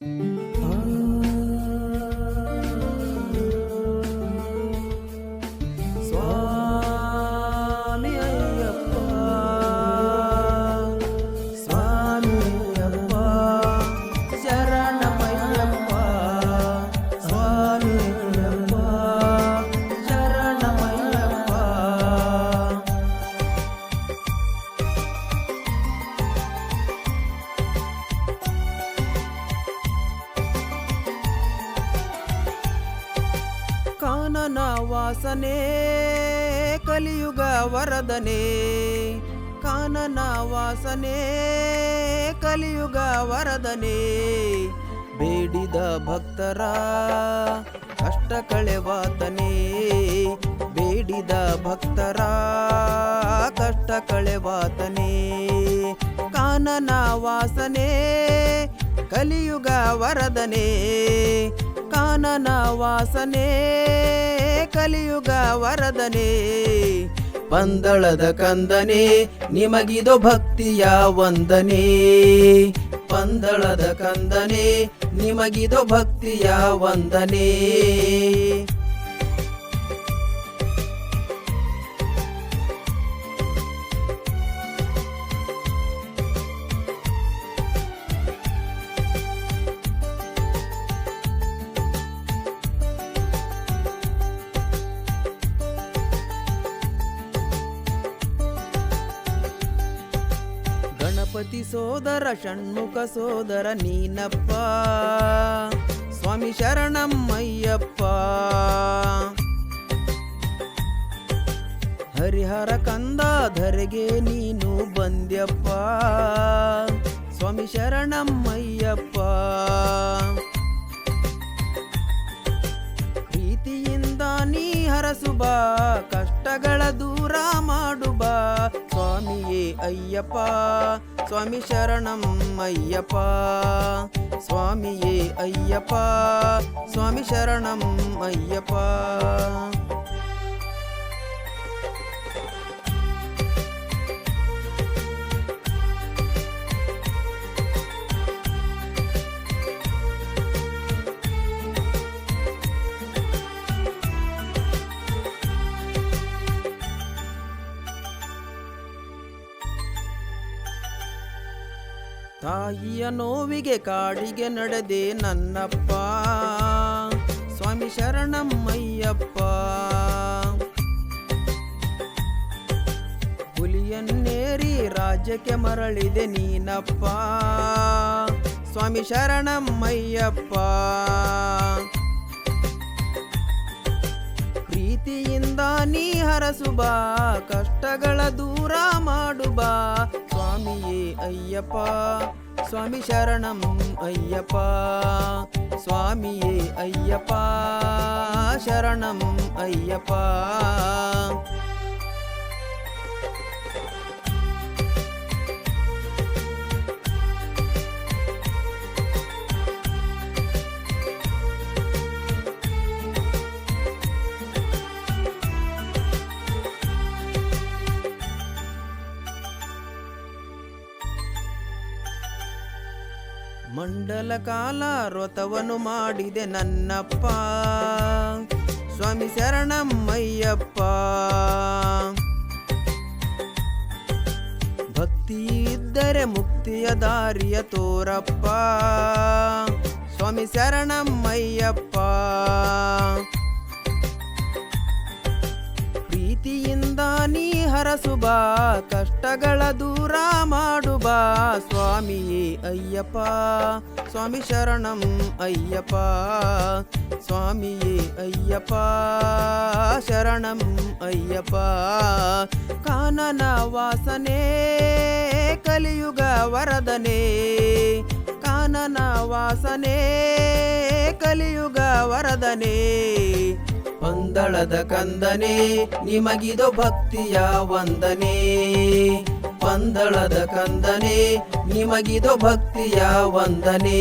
ಸ್ವಾಮಿ ಅಯ್ಯಪ್ಪ ಸ್ವಾಮಿ ಅಯ್ಯಪ್ಪ ಶರಣಮಯ್ಯಪ್ಪ ಸ್ವಾಮಿ ಅಯ್ಯಪ್ಪ ಶರಣಮಯ್ಯಪ್ಪ. ಕಾನನ ವಾಸನೆ ಕಲಿಯುಗ ವರದನೆ, ಕಾನನ ವಾಸನೆ ಕಲಿಯುಗ ವರದನೆ, ಬೇಡಿದ ಭಕ್ತರ ಕಷ್ಟ ಕಳೆವಾತನೇ, ಬೇಡಿದ ಭಕ್ತರ ಕಷ್ಟ ಕಳೆವಾತನೇ. ಕಾನನ ವಾಸನೆ ಕಲಿಯುಗ ವರದನೆ, ಕಾನನ ವಾಸನೆ ಕಲಿಯುಗ ವರದನೆ, ಪಂದಳದ ಕಂದನೆ ನಿಮಗಿದು ಭಕ್ತಿಯ ವಂದನೆ, ಪಂದಳದ ಕಂದನೆ ನಿಮಗಿದು ಭಕ್ತಿಯ ವಂದನೆ. ಗಣಪತಿ ಸೋದರ ಷಣ್ಮುಖ ಸೋದರ ನೀನಪ್ಪ, ಸ್ವಾಮಿ ಶರಣಮಯ್ಯಪ್ಪ. ಹರಿಹರ ಕಂದ ಧರೆಗೆ ನೀನು ಬಂದ್ಯಪ್ಪ, ಸ್ವಾಮಿ ಶರಣಮಯ್ಯಪ್ಪ. ಪ್ರೀತಿಯಿಂದ ನೀ ಹರಸುಬ ಕಷ್ಟಗಳ ದೂರ ಮಾಡುಬ, ಸ್ವಾಮಿಯೇ ಅಯ್ಯಪ್ಪ ಸ್ವಾಮಿ ಶರಣಂ ಅಯ್ಯಪ್ಪ, ಸ್ವಾಮಿಯೇ ಅಯ್ಯಪ್ಪ ಸ್ವಾಮಿ ಶರಣಂ ಅಯ್ಯಪ್ಪ. ತಾಯಿಯ ನೋವಿಗೆ ಕಾಡಿಗೆ ನಡೆದೆ ನನ್ನಪ್ಪ, ಸ್ವಾಮಿ ಶರಣಮಯ್ಯಪ್ಪ. ಹುಲಿಯನ್ನೇರಿ ರಾಜ್ಯಕ್ಕೆ ಮರಳಿದೆ ನೀನಪ್ಪ, ಸ್ವಾಮಿ ಶರಣಮಯ್ಯಪ್ಪ. ಪ್ರೀತಿಯಿಂದ ನೀ ಹರಸುಬ ಕಷ್ಟಗಳ ದೂರ ಮಾಡುಬ, ಸ್ವಾಮಿಯೇ ಅಯ್ಯಪ್ಪ ಸ್ವಾಮಿ ಶರಣಂ ಅಯ್ಯಪ್ಪ, ಸ್ವಾಮಿಯೇ ಅಯ್ಯಪ್ಪ ಶರಣಂ ಅಯ್ಯಪ್ಪ. ಮಂಡಲ ಕಾಲ ವ್ರತವನ್ನು ಮಾಡಿದೆ ನನ್ನಪ್ಪ, ಸ್ವಾಮಿ ಶರಣಮಯ್ಯಪ್ಪ. ಭಕ್ತಿ ಇದ್ದರೆ ಮುಕ್ತಿಯ ದಾರಿಯ ತೋರಪ್ಪ, ಸ್ವಾಮಿ ಶರಣಮಯ್ಯಪ್ಪ. ಪ್ರೀತಿಯಿಂದ ನೀ ಹರಸುಬ ಕಷ್ಟಗಳ ದೂರ ಮಾಡುಬ, ಸ್ವಾಮಿಯೇ ಅಯ್ಯಪ್ಪ ಸ್ವಾಮಿ ಶರಣಂ ಅಯ್ಯಪ್ಪ, ಸ್ವಾಮಿಯೇ ಅಯ್ಯಪ್ಪ ಶರಣಂ ಅಯ್ಯಪ್ಪ. ಕಾನನ ವಾಸನೆ ಕಲಿಯುಗ ವರದನೆ, ಕಾನನ ವಾಸನೆ ಕಲಿಯುಗ ವರದನೆ, ಪಂದಳದ ಕಂದನೆ ನಿಮಗಿದು ಭಕ್ತಿಯ ವಂದನೆ, ಪಂದಳದ ಕಂದನೆ ನಿಮಗಿದು ಭಕ್ತಿಯ ವಂದನೆ.